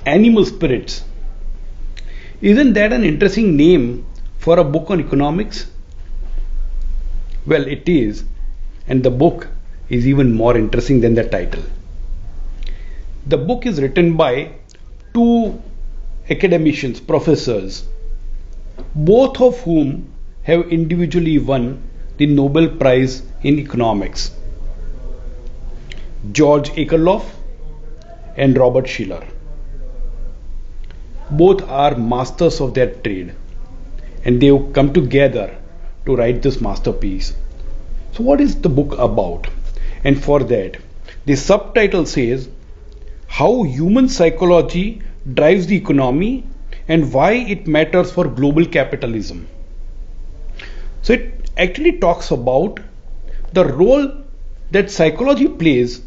Animal spirits. Isn't that an interesting name for a book on economics? Well, it is, and the book is even more interesting than the title. The book is written by two academicians, professors, both of whom have individually won the Nobel Prize in Economics, George Akerlof and Robert Shiller. Both are masters of their trade, and they have come together to write this masterpiece. So what is the book about? And for that, the subtitle says, How Human Psychology Drives the Economy and Why It Matters for Global Capitalism. So it actually talks about the role that psychology plays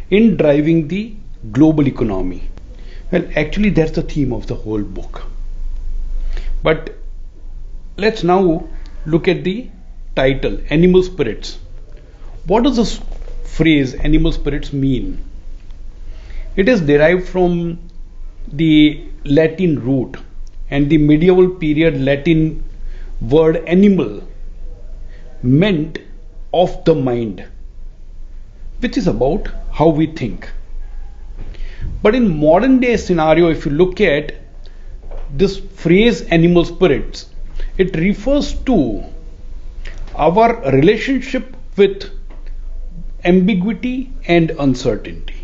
in driving the global economy. Well, actually that's the theme of the whole book. But let's now look at the title, Animal Spirits. What does this phrase animal spirits mean? It is derived from the Latin root and the medieval period Latin word animal meant of the mind, which is about how we think. But in modern day scenario, if you look at this phrase animal spirits, it refers to our relationship with ambiguity and uncertainty.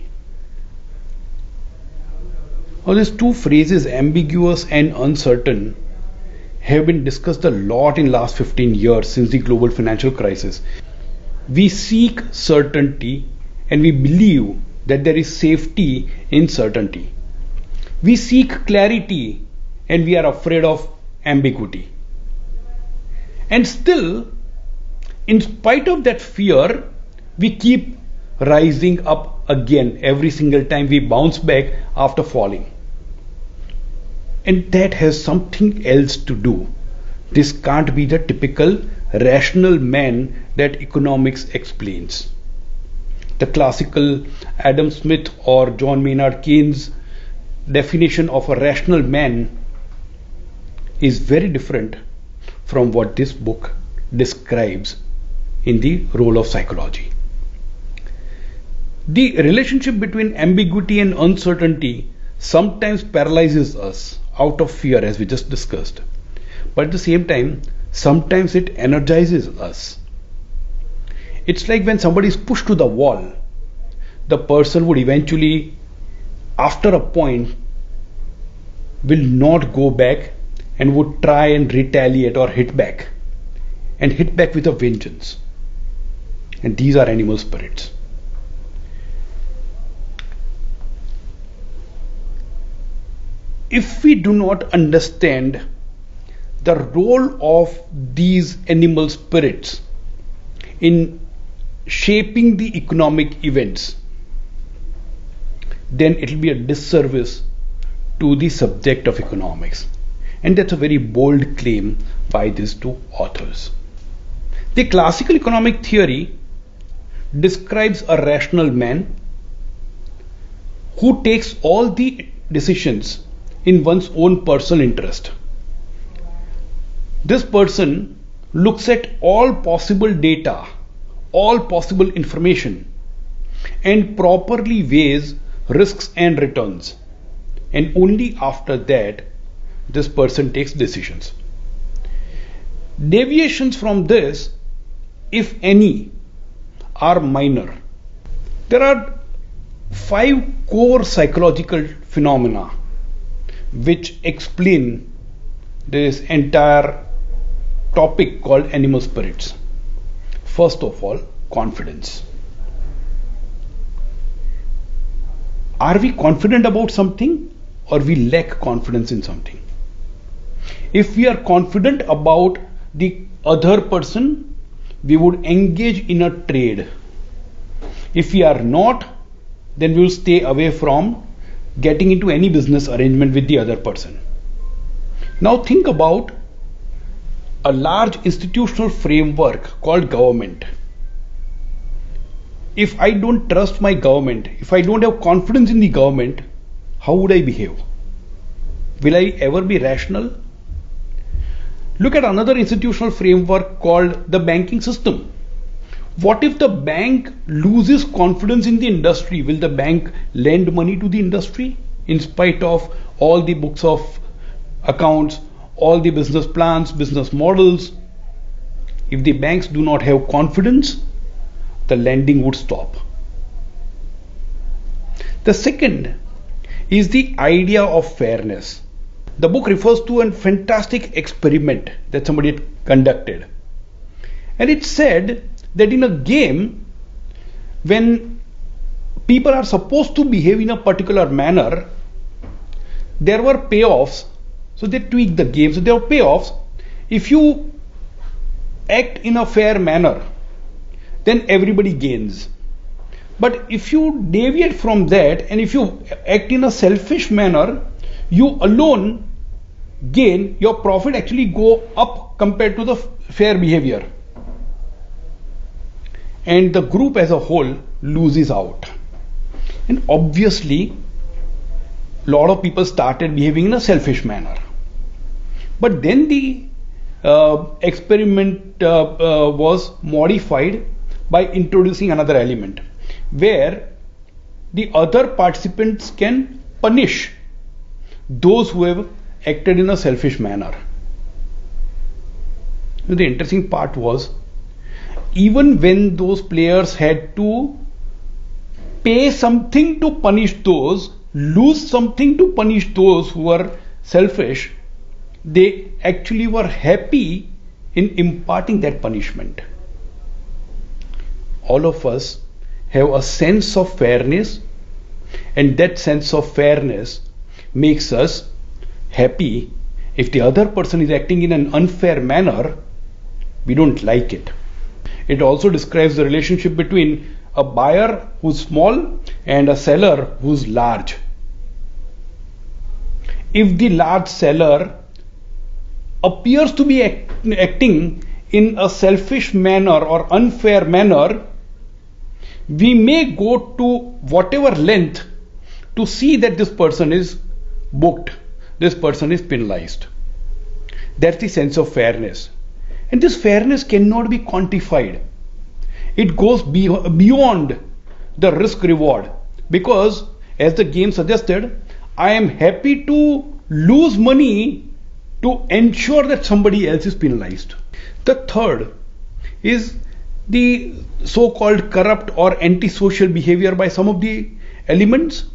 Now these two phrases, ambiguous and uncertain, have been discussed a lot in last 15 years since the global financial crisis. We seek certainty and we believe that there is safety in certainty. We seek clarity and we are afraid of ambiguity. And still, in spite of that fear, we keep rising up again every single time we bounce back after falling. And that has something else to do. This can't be the typical rational man that economics explains. The classical Adam Smith or John Maynard Keynes definition of a rational man is very different from what this book describes in the role of psychology. The relationship between ambiguity and uncertainty sometimes paralyzes us out of fear, as we just discussed. But at the same time, sometimes it energizes us. It's like when somebody is pushed to the wall, the person would eventually, after a point, will not go back and would try and retaliate or hit back with a vengeance. And these are animal spirits. If we do not understand the role of these animal spirits in shaping the economic events, then it will be a disservice to the subject of economics. And that's a very bold claim by these two authors. The classical economic theory describes a rational man who takes all the decisions in one's own personal interest. This person looks at all possible data, all possible information, and properly weighs risks and returns. And only after that, this person takes decisions. Deviations from this, if any, are minor. There are 5 core psychological phenomena which explain this entire topic called animal spirits. First of all, confidence. Are we confident about something or we lack confidence in something? If we are confident about the other person, we would engage in a trade. If we are not, then we will stay away from getting into any business arrangement with the other person. Now think about a large institutional framework called government. If I don't trust my government, if I don't have confidence in the government, how would I behave? Will I ever be rational? Look at another institutional framework called the banking system. What if the bank loses confidence in the industry? Will the bank lend money to the industry in spite of all the books of accounts, all the business plans, business models? If the banks do not have confidence, the lending would stop. The second is the idea of fairness. The book refers to a fantastic experiment that somebody had conducted. And it said that in a game, when people are supposed to behave in a particular manner, there were payoffs. So they tweaked the game. So there were payoffs. If you act in a fair manner, then everybody gains. But if you deviate from that and if you act in a selfish manner, you alone gain, your profit actually go up compared to the fair behavior. And the group as a whole loses out. And obviously, a lot of people started behaving in a selfish manner. But then the experiment was modified by introducing another element where the other participants can punish those who have acted in a selfish manner. The interesting part was, even when those players had to pay something to punish those, lose something to punish those who were selfish, they actually were happy in imparting that punishment. All of us have a sense of fairness, and that sense of fairness makes us happy. If the other person is acting in an unfair manner, we don't like it. It also describes the relationship between a buyer who's small and a seller who's large. If the large seller appears to be acting in a selfish manner or unfair manner, we may go to whatever length to see that this person is booked, this person is penalized. That's the sense of fairness. And this fairness cannot be quantified. It goes beyond the risk reward, because as the game suggested, I am happy to lose money to ensure that somebody else is penalized. The third is the so-called corrupt or antisocial behavior by some of the elements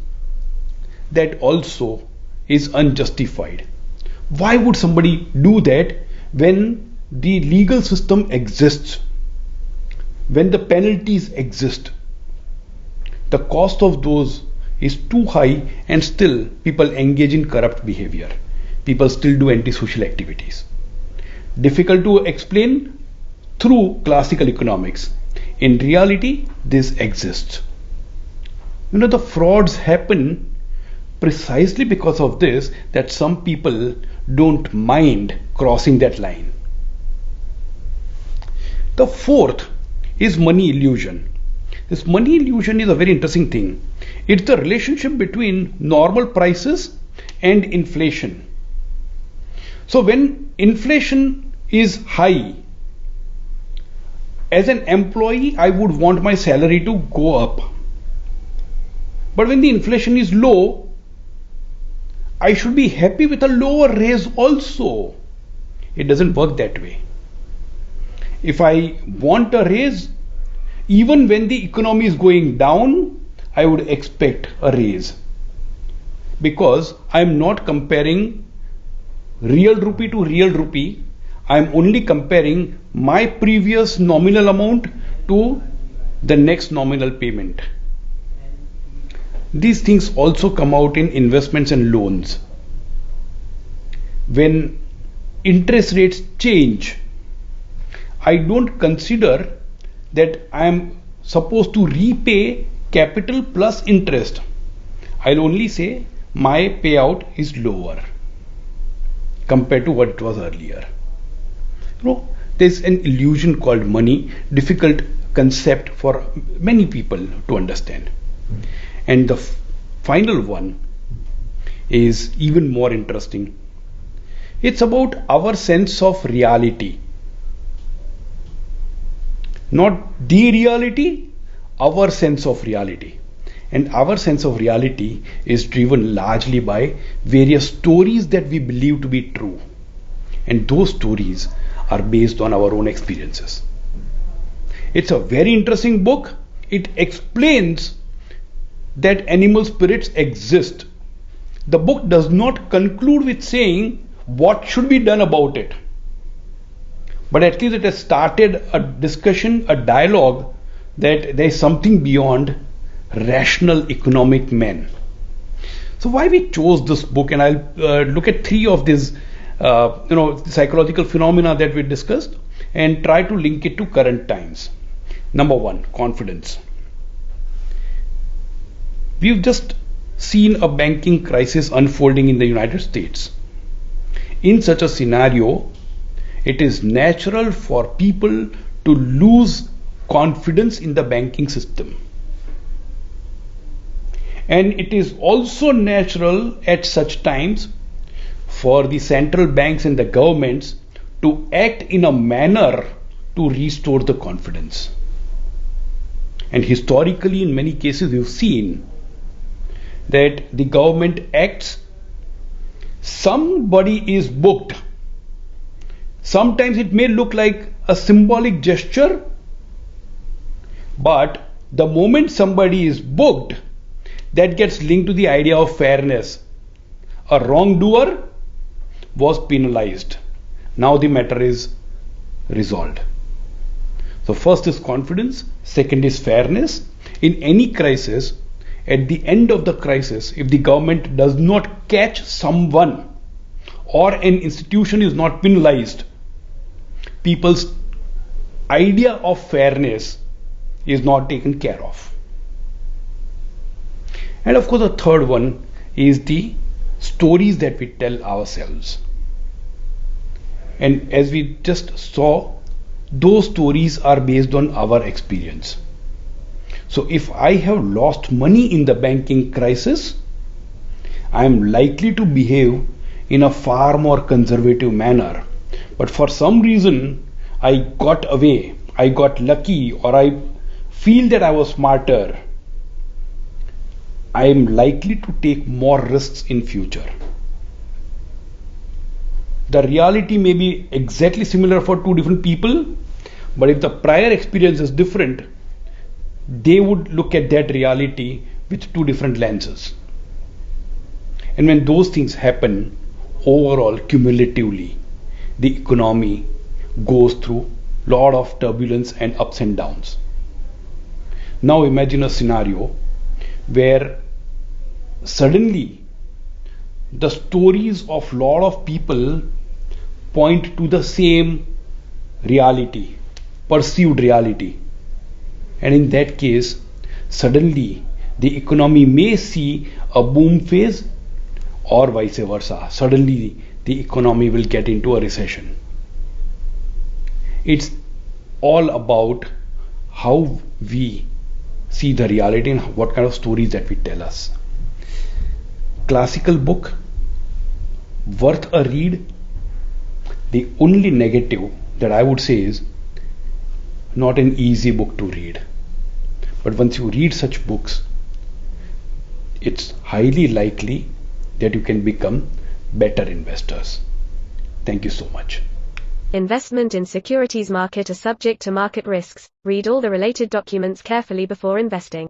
that also is unjustified. Why would somebody do that when the legal system exists, when the penalties exist? The cost of those is too high, and still people engage in corrupt behavior. People still do antisocial activities. Difficult to explain through classical economics. In reality, this exists. The frauds happen precisely because of this, that some people don't mind crossing that line. The fourth is money illusion. This money illusion is a very interesting thing. It's the relationship between normal prices and inflation. So when inflation is high, as an employee, I would want my salary to go up. But when the inflation is low, I should be happy with a lower raise also. It doesn't work that way. If I want a raise, even when the economy is going down, I would expect a raise, because I am not comparing real rupee to real rupee. I am only comparing my previous nominal amount to the next nominal payment. These things also come out in investments and loans. When interest rates change, I don't consider that I am supposed to repay capital plus interest. I'll only say my payout is lower compared to what it was earlier. There's an illusion called money, difficult concept for many people to understand. And the final one is even more interesting. It's about our sense of reality. Not the reality, our sense of reality. And our sense of reality is driven largely by various stories that we believe to be true. And those stories are based on our own experiences. It's a very interesting book. It explains that animal spirits exist. The book does not conclude with saying what should be done about it. But at least it has started a discussion, a dialogue that there is something beyond rational economic men. So why we chose this book, and I'll look at three of these psychological phenomena that we discussed and try to link it to current times. Number one, confidence. We've just seen a banking crisis unfolding in the United States. In such a scenario, it is natural for people to lose confidence in the banking system. And it is also natural at such times for the central banks and the governments to act in a manner to restore the confidence. And historically, in many cases, we've seen that the government acts, somebody is booked. Sometimes it may look like a symbolic gesture, but the moment somebody is booked, that gets linked to the idea of fairness. A wrongdoer was penalized. Now the matter is resolved. So first is confidence, second is fairness. In any crisis, at the end of the crisis, if the government does not catch someone or an institution is not penalized, people's idea of fairness is not taken care of. And of course, the third one is the stories that we tell ourselves. And as we just saw, those stories are based on our experience. So if I have lost money in the banking crisis, I am likely to behave in a far more conservative manner. But for some reason, I got away, I got lucky, or I feel that I was smarter, I am likely to take more risks in future. The reality may be exactly similar for two different people, but if the prior experience is different, they would look at that reality with two different lenses. And when those things happen, overall, cumulatively, the economy goes through a lot of turbulence and ups and downs. Now imagine a scenario where suddenly the stories of a lot of people point to the same reality, perceived reality. And in that case, suddenly the economy may see a boom phase or vice versa. Suddenly the economy will get into a recession. It's all about how we see the reality and what kind of stories that we tell us. Classical book, worth a read. The only negative that I would say is not an easy book to read. But once you read such books, it's highly likely that you can become better investors. Thank you so much. Investment in securities market are subject to market risks. Read all the related documents carefully before investing.